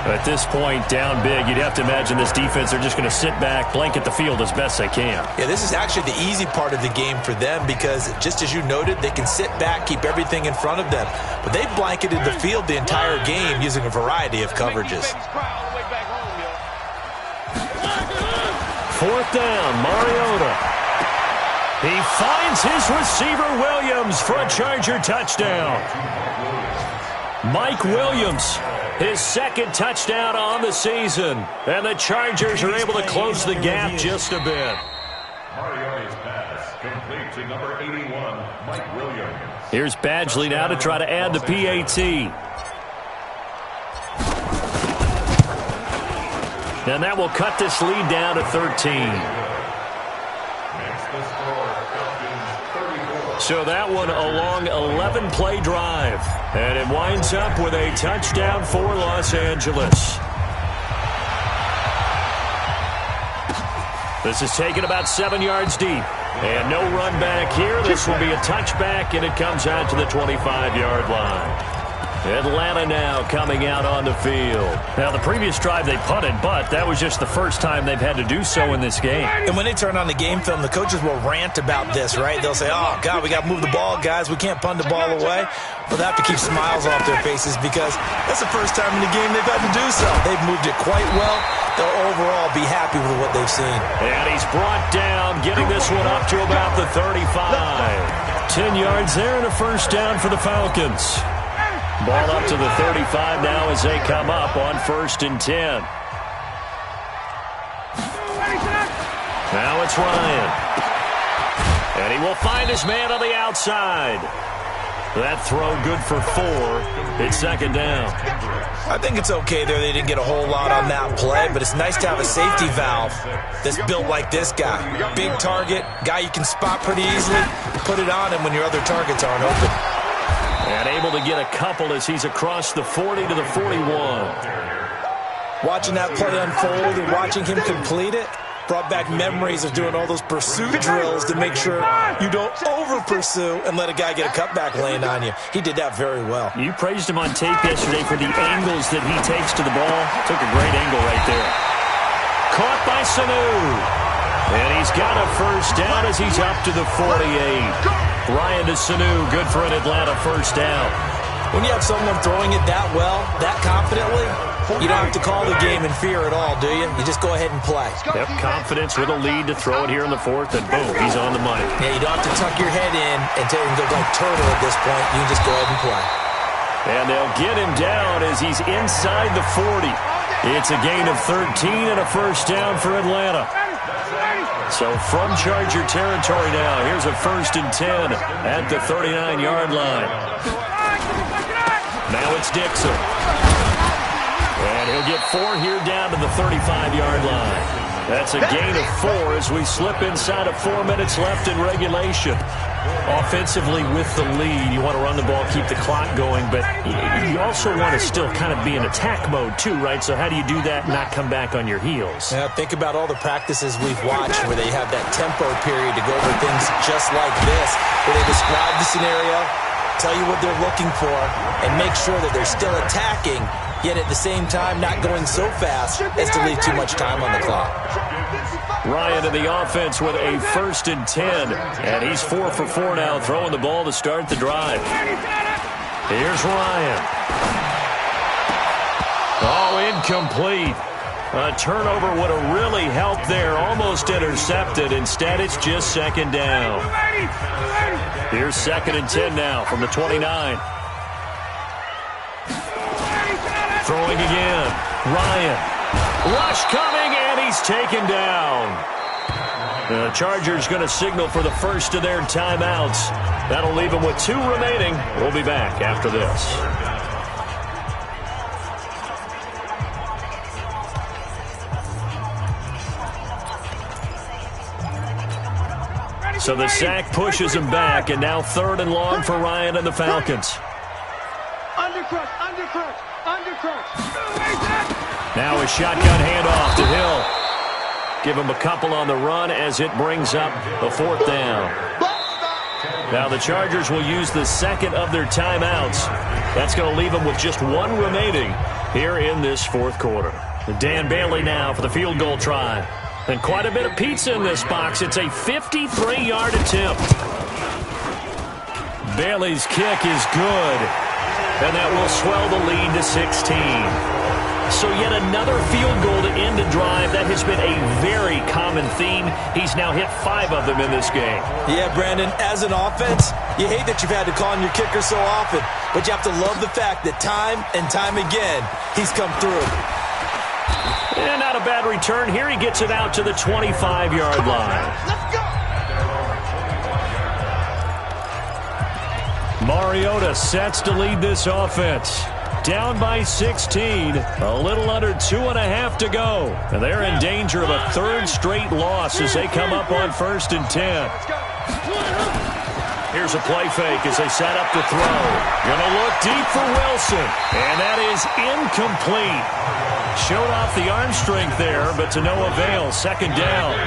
At this point, down big, you'd have to imagine this defense, they're just going to sit back, blanket the field as best they can. Yeah, this is actually the easy part of the game for them because, just as you noted, they can sit back, keep everything in front of them. But they've blanketed the field the entire game using a variety of coverages. 4th down, Mariota. He finds his receiver, Williams, for a Charger touchdown. Mike Williams, his 2nd touchdown on the season. And the Chargers are able to close the gap just a bit. Mariota's pass complete to number 81, Mike Williams. Here's Badgley now to try to add the PAT. And that will cut this lead down to 13. So that one a long 11-play drive. And it winds up with a touchdown for Los Angeles. This is taken about 7 yards deep. And no run back here. This will be a touchback, and it comes out to the 25-yard line. Atlanta now coming out on the field. Now, the previous drive they punted, but that was just the first time they've had to do so in this game. And when they turn on the game film, the coaches will rant about this, right? They'll say, oh, God, we got to move the ball, guys. We can't punt the ball away. Well, they have to keep smiles off their faces because that's the first time in the game they've had to do so. They've moved it quite well. They'll overall be happy with what they've seen. And he's brought down, getting this one up to about the 35. 10 yards there and a first down for the Falcons. Ball up to the 35 now as they come up on 1st and 10. Now it's Ryan. And he will find his man on the outside. That throw good for 4. It's 2nd down. I think it's okay there. They didn't get a whole lot on that play, but it's nice to have a safety valve that's built like this guy. Big target, guy you can spot pretty easily. Put it on him when your other targets aren't open. And able to get a couple as he's across the 40 to the 41. Watching that play unfold and watching him complete it brought back memories of doing all those pursuit drills to make sure you don't over-pursue and let a guy get a cutback lane on you. He did that very well. You praised him on tape yesterday for the angles that he takes to the ball. Took a great angle right there. Caught by Sanu. And he's got a first down as he's up to the 48. Ryan to Sanu, good for an Atlanta first down. When you have someone throwing it that well, that confidently, You don't have to call the game in fear at all, do you? You just go ahead and play. Yep, confidence with a lead to throw it here in the fourth, and boom, he's on the money. Yeah, you don't have to tuck your head in and go like turtle at this point. You just go ahead and play. And they'll get him down as he's inside the 40. It's a gain of 13 and a first down for Atlanta. So from Charger territory now, here's a 1st and 10 at the 39-yard line. Now it's Dixon. And he'll get 4 here down to the 35-yard line. That's a gain of 4 as we slip inside of 4 minutes left in regulation. Offensively with the lead, you want to run the ball, keep the clock going, but you also want to still kind of be in attack mode too, right? So how do you do that and not come back on your heels? Yeah, think about all the practices we've watched where they have that tempo period to go over things just like this, where they describe the scenario, tell you what they're looking for, and make sure that they're still attacking, yet at the same time not going so fast as to leave too much time on the clock. Ryan in the offense with a 1st and 10, and he's 4 for 4 now, throwing the ball to start the drive. Here's Ryan. Oh, incomplete. A turnover would have really helped there, almost intercepted. Instead, it's just 2nd down. Here's 2nd and 10 now from the 29. Throwing again. Ryan. Rush coming, and he's taken down. The Chargers going to signal for the first of their timeouts. That'll leave them with 2 remaining. We'll be back after this. So the sack pushes him back, and now 3rd and long for Ryan and the Falcons. Undercrush. Now a shotgun handoff to Hill. Give him a couple on the run as it brings up the 4th down. Now the Chargers will use the 2nd of their timeouts. That's going to leave them with just 1 remaining here in this 4th quarter. Dan Bailey now for the field goal try. And quite a bit of pizza in this box. It's a 53-yard attempt. Bailey's kick is good. And that will swell the lead to 16. So yet another field goal to end a drive. That has been a very common theme. He's now hit 5 of them in this game. Yeah, Brandon, as an offense, you hate that you've had to call on your kicker so often, but you have to love the fact that time and time again, he's come through. And not a bad return. Here he gets it out to the 25-yard line. Let's go. Mariota sets to lead this offense. Down by 16, a little under 2.5 to go. And they're in danger of a 3rd straight loss as they come up on 1st and 10. Here's a play fake as they set up to throw. Gonna look deep for Wilson. And that is incomplete. Showed off the arm strength there, but to no avail. 2nd down.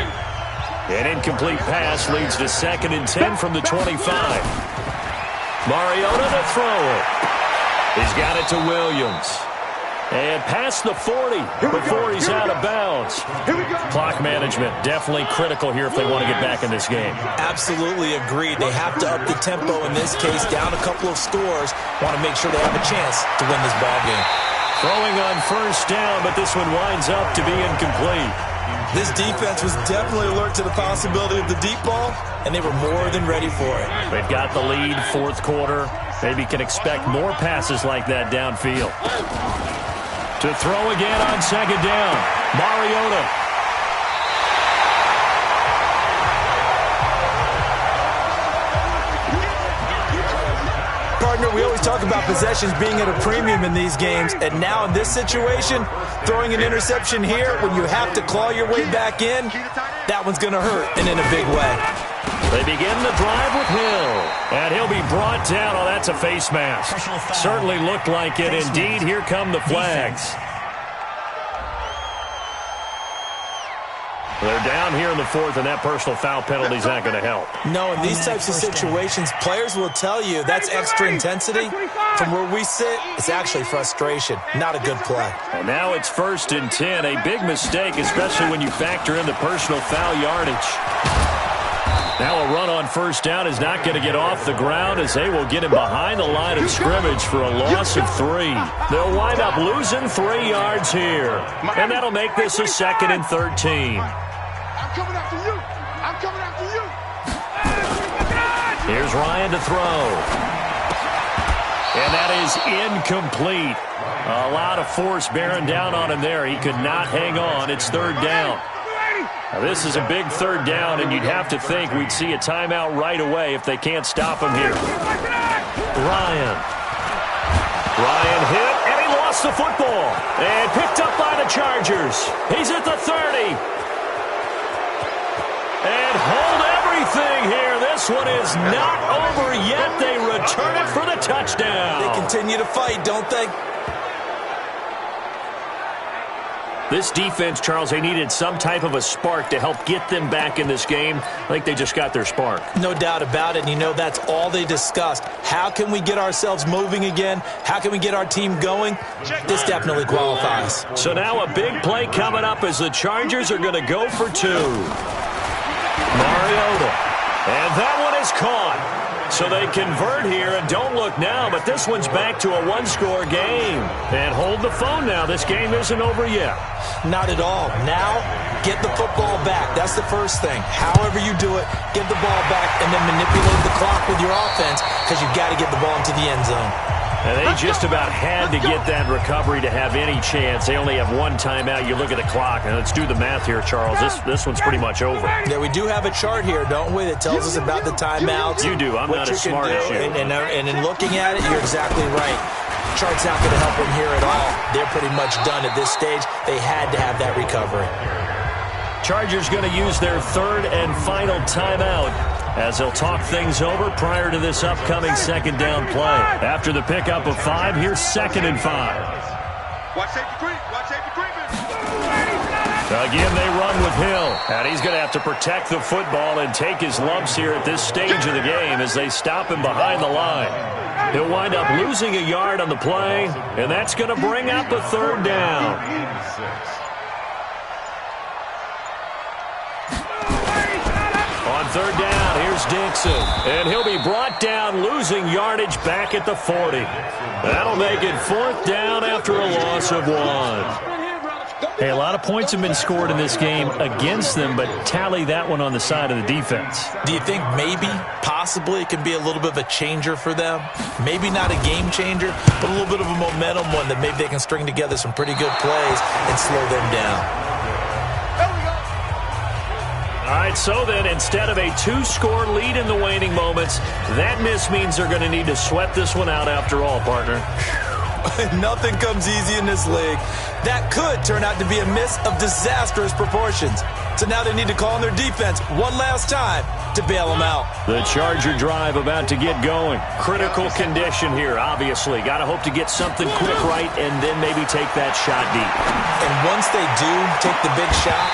An incomplete pass leads to 2nd and 10 from the 25. Mariota to throw it. He's got it to Williams. And past the 40 before he's out of bounds. Clock management definitely critical here if they want to get back in this game. Absolutely agreed. They have to up the tempo in this case, down a couple of scores. Want to make sure they have a chance to win this ball game. Throwing on 1st down, but this one winds up to be incomplete. This defense was definitely alert to the possibility of the deep ball, and they were more than ready for it. They've got the lead, 4th quarter. Maybe can expect more passes like that downfield. To throw again on 2nd down. Mariota. Partner, we always talk about possessions being at a premium in these games, and now in this situation, throwing an interception here when you have to claw your way back in, that one's going to hurt, and in a big way. They begin the drive with Hill, and he'll be brought down. Oh, that's a face mask. Certainly looked like it. Indeed, here come the flags. They're down here in the 4th, and that personal foul penalty is not going to help. No, in these types of situations, players will tell you that's extra intensity. From where we sit, it's actually frustration, not a good play. And now it's 1st and 10, a big mistake, especially when you factor in the personal foul yardage. Now a run on first down is not going to get off the ground as they will get him behind the line of scrimmage for a loss of 3. They'll wind up losing 3 yards here. And that'll make this a 2nd and 13. I'm coming after you. I'm coming after you. Here's Ryan to throw. And that is incomplete. A lot of force bearing down on him there. He could not hang on. It's 3rd down. Now, this is a big 3rd down, and you'd have to think we'd see a timeout right away if they can't stop him here. Ryan hit, and he lost the football. And picked up by the Chargers. He's at the 30. And hold everything here. This one is not over yet. They return it for the touchdown. They continue to fight, don't they? This defense, Charles, they needed some type of a spark to help get them back in this game. I think they just got their spark. No doubt about it. And you know, that's all they discussed. How can we get ourselves moving again? How can we get our team going? This definitely qualifies. So now a big play coming up as the Chargers are going to go for 2. Mariota. And that one is caught. So they convert here, and don't look now, but this one's back to a 1-score game. And hold the phone now. This game isn't over yet. Not at all. Now, get the football back. That's the first thing. However you do it, get the ball back and then manipulate the clock with your offense because you've got to get the ball into the end zone. And they just about had to get that recovery to have any chance. They only have 1 timeout. You look at the clock, and let's do the math here, Charles. This one's pretty much over. Yeah, we do have a chart here, don't we, that tells us about the timeouts. You do. I'm not as smart as you. And in looking at it, you're exactly right. Chart's not going to help them here at all. They're pretty much done at this stage. They had to have that recovery. Chargers going to use their 3rd and final timeout as they'll talk things over prior to this upcoming 2nd down play. After the pickup of 5, here's 2nd and 5. Watch safety creep. Watch safety creeping. Again, they run with Hill. And he's going to have to protect the football and take his lumps here at this stage of the game as they stop him behind the line. He'll wind up losing a yard on the play, and that's going to bring up a 3rd down. On 3rd down, here's Dixon. And he'll be brought down, losing yardage back at the 40. That'll make it 4th down after a loss of 1. Hey, a lot of points have been scored in this game against them, but tally that one on the side of the defense. Do you think maybe, possibly, it can be a little bit of a changer for them? Maybe not a game changer, but a little bit of a momentum one that maybe they can string together some pretty good plays and slow them down. All right, so then instead of a 2-score lead in the waning moments, that miss means they're going to need to sweat this one out after all, partner. Nothing comes easy in this league. That could turn out to be a miss of disastrous proportions. So now they need to call on their defense one last time to bail them out. The Charger drive about to get going. Critical condition here, obviously. Got to hope to get something quick right and then maybe take that shot deep. And once they do take the big shot,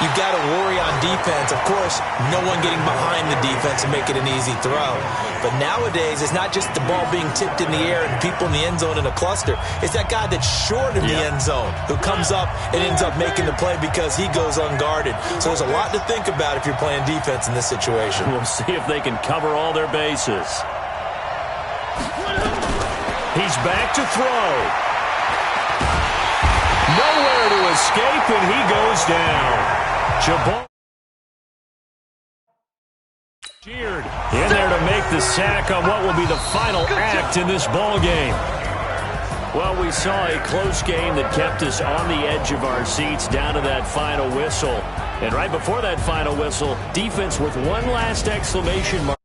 you've got to worry on defense. Of course, no one getting behind the defense and make it an easy throw. But nowadays, it's not just the ball being tipped in the air and people in the end zone in a cluster. It's that guy that's short in the end zone who comes up and ends up making the play because he goes unguarded. So there's a lot to think about if you're playing defense in this situation. We'll see if they can cover all their bases. He's back to throw. Nowhere to escape, and he goes down. Jabbar cheered in there to make the sack on what will be the final act in this ball game. Well, we saw a close game that kept us on the edge of our seats down to that final whistle. And right before that final whistle, defense with one last exclamation mark.